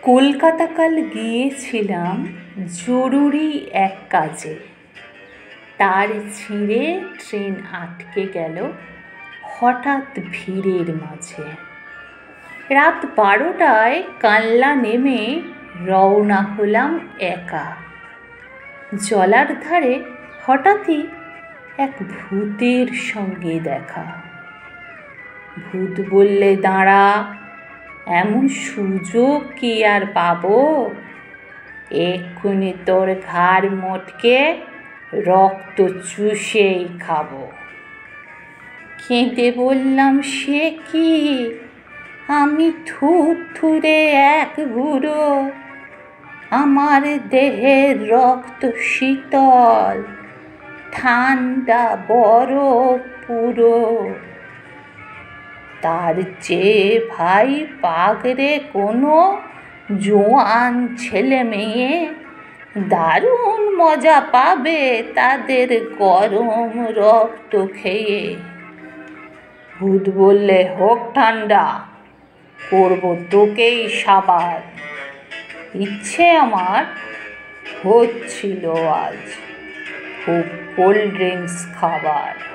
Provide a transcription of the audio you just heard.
কলকাতা কাল গিয়েছিলাম জরুরি এক কাজে। তার ছিঁড়ে ট্রেন আটকে গেল হঠাৎ ভিড়ের মাঝে। রাত 12টায় কানলা নেমে রওনা হলাম একা। জলার ধারে হঠাৎই এক ভূতের সঙ্গে দেখা। ভূত বললে, দাঁড়া, এমন সুযোগ কি আর পাবো? এক্ষুনি তোর ঘাড় মোটকে রক্ত চুষেই খাবো। কেঁদে বললাম, সে কি? আমি থুরথুরে এক বুড়ো, আমার দেহের রক্ত শীতল, ঠান্ডা বরফ পুরো। তার চেয়ে ভাই পাগড়ে কোনো জোয়ান ছেলে মেয়ে দারুণ মজা পাবে তাদের গরম রক্ত খেয়ে। ভূত বললে, হোক ঠান্ডা, করবো তোকেই সাবাদ। ইচ্ছে আমার হচ্ছিল আজ খুব কোল্ড ড্রিঙ্কস খাবার।